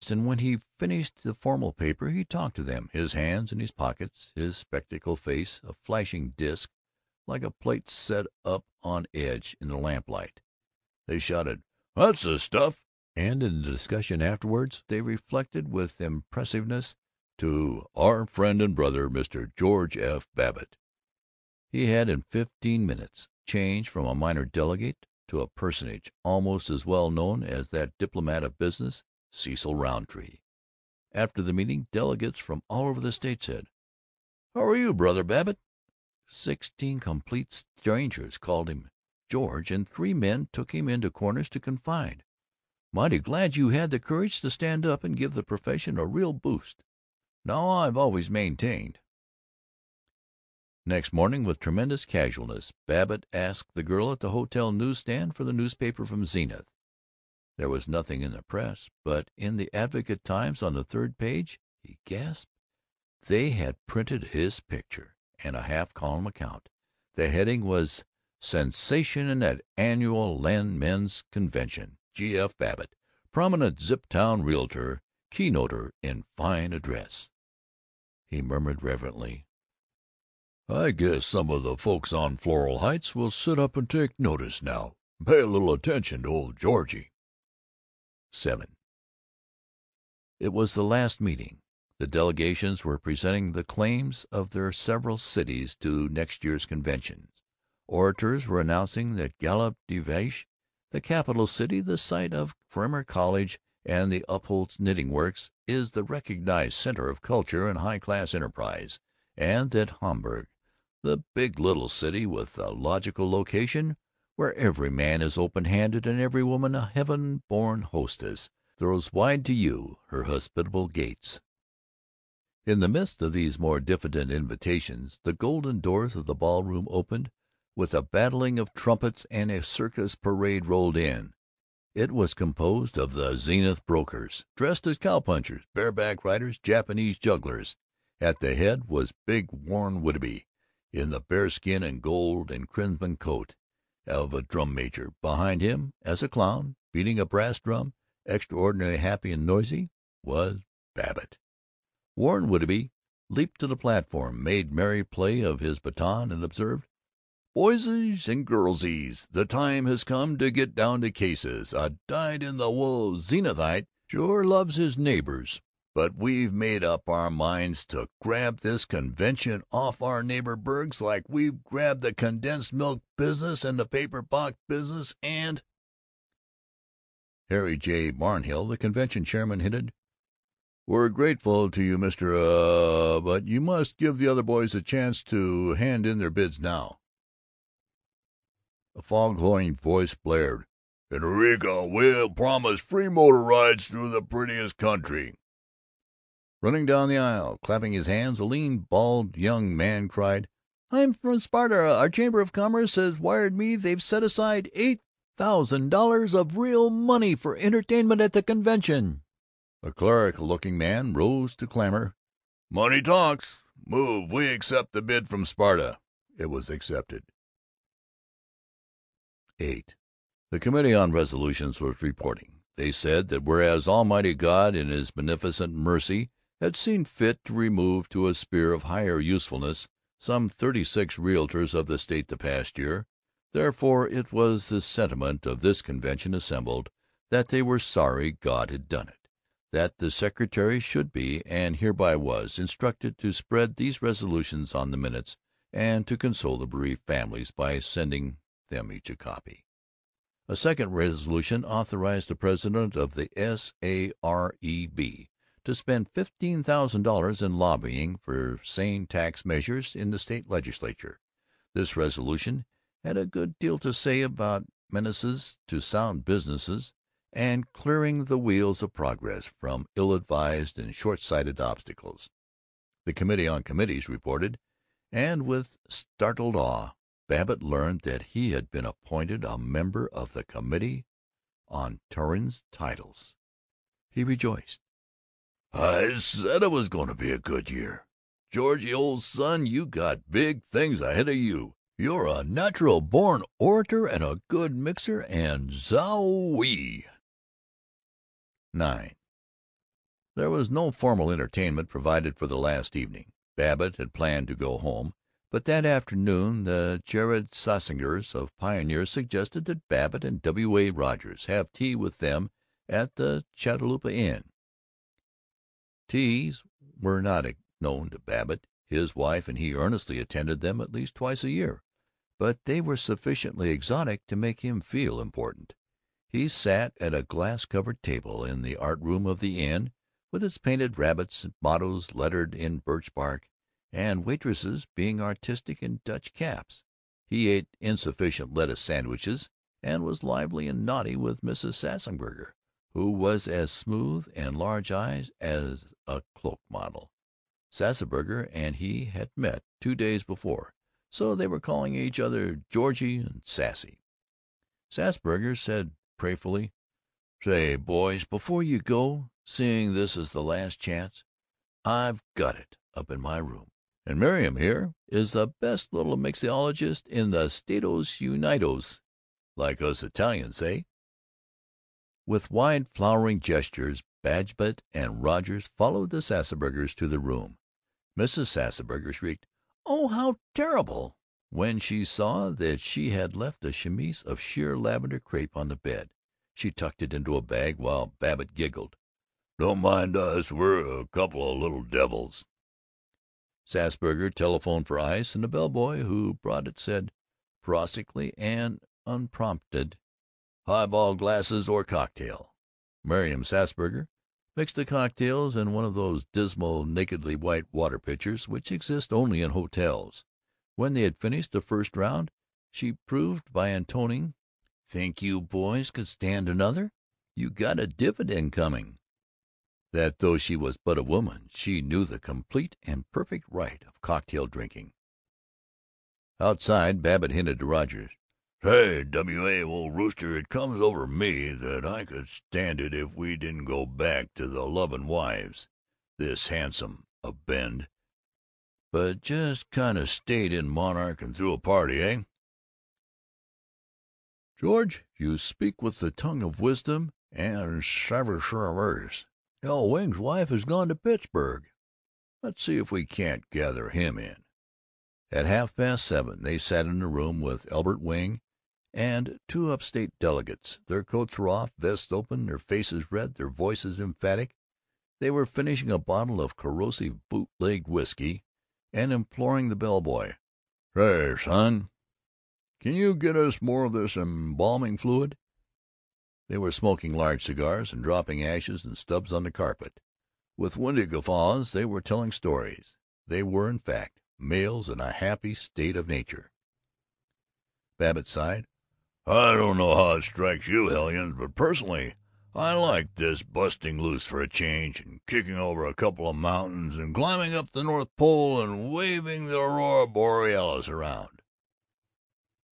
and when he finished the formal paper he talked to them, his hands in his pockets, his spectacled face a flashing disk like a plate set up on edge in the lamplight. They shouted, "That's the stuff!" And in the discussion afterwards they reflected with impressiveness to "our friend and brother, Mr. George F. Babbitt." He had in 15 minutes changed from a minor delegate to a personage almost as well known as that diplomat of business, Cecil Rountree. After the meeting delegates from all over the state said, "How are you, Brother Babbitt?" 16 complete strangers called him George, and 3 men took him into corners to confide, "Mighty glad you had the courage to stand up and give the profession a real boost. Now I've always maintained—" Next morning, with tremendous casualness, Babbitt asked the girl at the hotel news-stand for the newspaper from Zenith. There was nothing in the press, but in the Advocate-Times on the third page, he gasped, they had printed his picture and a half-column account. The heading was "Sensation at Annual Landmen's Convention. G. F. Babbitt, Prominent Ziptown Realtor, Keynoter in Fine Address." He murmured reverently, "I guess some of the folks on Floral Heights will sit up and take notice now. Pay a little attention to old Georgie." 7. It was the last meeting. The delegations were presenting the claims of their several cities to next year's conventions. Orators were announcing that Gallup de Vache, the capital city, the site of Fremer College and the Upholtz Knitting Works, is the recognized center of culture and high-class enterprise, and that Hamburg, the big little city with a logical location where every man is open-handed and every woman a heaven-born hostess, throws wide to you her hospitable gates. In the midst of these more diffident invitations, the golden doors of the ballroom opened with a battling of trumpets and a circus parade rolled in. It was composed of the Zenith brokers, dressed as cowpunchers, bareback riders, Japanese jugglers. At the head was big Warren Whitby, in the bearskin and gold and crimson coat of a drum major. Behind him, as a clown, beating a brass drum, extraordinarily happy and noisy, was Babbitt. Warren Whitby leaped to the platform, made merry play of his baton, and observed, "Boysies and girlsies, the time has come to get down to cases. A dyed-in-the-wool Zenithite sure loves his neighbors, but we've made up our minds to grab this convention off our neighbor burgs like we've grabbed the condensed milk business and the paper box business and—" Harry J. Barnhill, the convention chairman, hinted, "We're grateful to you, but you must give the other boys a chance to hand in their bids now." A foghorn voice blared, "In Eureka we'll promise free motor rides through the prettiest country." Running down the aisle, clapping his hands, a lean, bald young man cried, "I'm from Sparta. Our Chamber of Commerce has wired me they've set aside $8,000 of real money for entertainment at the convention." A clerical-looking man rose to clamor, "Money talks. Move we accept the bid from Sparta." It was accepted. 8. The Committee on Resolutions was reporting. They said that whereas Almighty God in His beneficent mercy had seen fit to remove to a sphere of higher usefulness some 36 realtors of the state the past year, therefore it was the sentiment of this convention assembled that they were sorry God had done it, that the secretary should be, and hereby was, instructed to spread these resolutions on the minutes and to console the bereaved families by sending them each a copy. A second resolution authorized the president of the SAREB to spend $15,000 in lobbying for sane tax measures in the state legislature. This resolution had a good deal to say about menaces to sound businesses and clearing the wheels of progress from ill-advised and short-sighted obstacles. The Committee on Committees reported, and with startled awe Babbitt learned that he had been appointed a member of the Committee on Torrens Titles. He rejoiced. "I said it was going to be a good year. Georgie, old son, you got big things ahead of you. You're a natural-born orator and a good mixer, and zowie." 9. There was no formal entertainment provided for the last evening. Babbitt had planned to go home, but that afternoon the Jared Sassingers of Pioneer suggested that Babbitt and W. A. Rogers have tea with them at the Catalpa Inn. Teas were not known to Babbitt. His wife and he earnestly attended them at least twice a year, but they were sufficiently exotic to make him feel important. He sat at a glass-covered table in the art-room of the inn, with its painted rabbits, mottos lettered in birch bark, and waitresses being artistic in Dutch caps. He ate insufficient lettuce sandwiches, and was lively and naughty with Mrs. Sassenberger, who was as smooth and large-eyed as a cloak model. Sassenberger and he had met 2 days before, so they were calling each other Georgie and Sassy. Sassburger said prayerfully, "Say, boys, before you go, seeing this is the last chance, I've got it up in my room. And Miriam here is the best little mixologist in the Statos Unidos, like us Italians say." With wide flowering gestures, Babbitt and Rogers followed the Sassburgers to the room. Mrs. Sassburger shrieked, "Oh, how terrible!" when she saw that she had left a chemise of sheer lavender crepe on the bed. She tucked it into a bag, while Babbitt giggled, "Don't mind us, we're a couple of little devils." Sassburger telephoned for ice, and the bellboy who brought it said, prosaically and unprompted, "Highball glasses or cocktail." Miriam Sassburger mixed the cocktails in one of those dismal, nakedly white water pitchers which exist only in hotels. When they had finished the first round, she proved by intoning, "Think you boys could stand another? You got a dividend coming," that though she was but a woman, she knew the complete and perfect rite of cocktail drinking. Outside, Babbitt hinted to Rogers, "Say, W.A., old rooster, it comes over me that I could stand it if we didn't go back to the lovin' wives, this handsome a Bend, but just kind of stayed in Monarch and threw a party, eh?" "George, you speak with the tongue of wisdom and savoir-faire. El Wing's wife has gone to Pittsburgh. Let's see if we can't gather him in." At 7:30 they sat in a room with Elbert Wing and two upstate delegates. Their coats were off, vests open, their faces red, their voices emphatic. They were finishing a bottle of corrosive bootlegged whiskey and imploring the bellboy, "Say, son, can you get us more of this embalming fluid?" They were smoking large cigars and dropping ashes and stubs on the carpet. With windy guffaws they were telling stories. They were, in fact, males in a happy state of nature. Babbitt sighed, "I don't know how it strikes you hellions, but personally I like this busting loose for a change, and kicking over a couple of mountains, and climbing up the North Pole, and waving the aurora borealis around."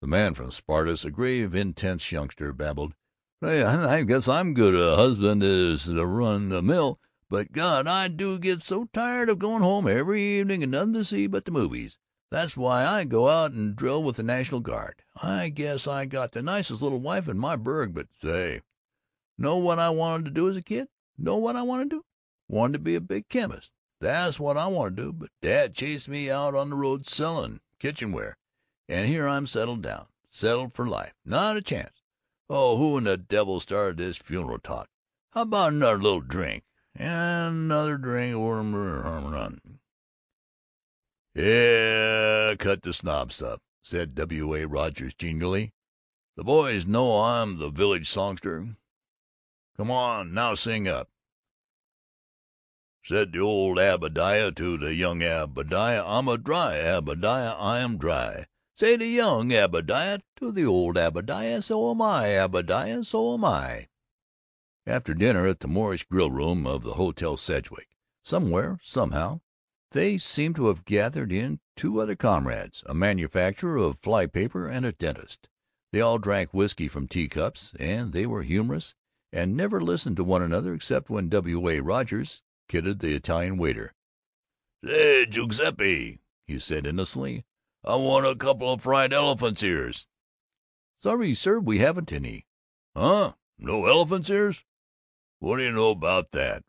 The man from Spartus, a grave, intense youngster, babbled, "Hey, I guess I'm good a husband as to run the mill, but God, I do get so tired of going home every evening and nothing to see but the movies. That's why I go out and drill with the National Guard. I guess I got the nicest little wife in my burg, but say, know what I wanted to do as a kid? Know what I wanted to do? Wanted to be a big chemist. That's what I wanted to do, but Dad chased me out on the road selling kitchenware, and here I'm settled down, settled for life. Not a chance. Oh, who in the devil started this funeral talk? How about another little drink? And another drink or run." "Yeah, cut the snob stuff," said W.A. Rogers genially. "The boys know I'm the village songster. Come on, now sing up." Said the old Abadiah to the young Abadiah, "I'm a dry Abadiah, I am dry." Say the young Abadiah to the old Abadiah, "So am I, Abadiah, so am I." After dinner at the Moorish grill room of the Hotel Sedgwick, somewhere, somehow, they seemed to have gathered in two other comrades, a manufacturer of fly paper and a dentist. They all drank whiskey from teacups, and they were humorous, and never listened to one another except when W.A. Rogers kidded the Italian waiter. "Say, Giuseppe," he said innocently, "I want a couple of fried elephant's ears." "Sorry, sir, we haven't any." "Huh? No elephant's ears? What do you know about that?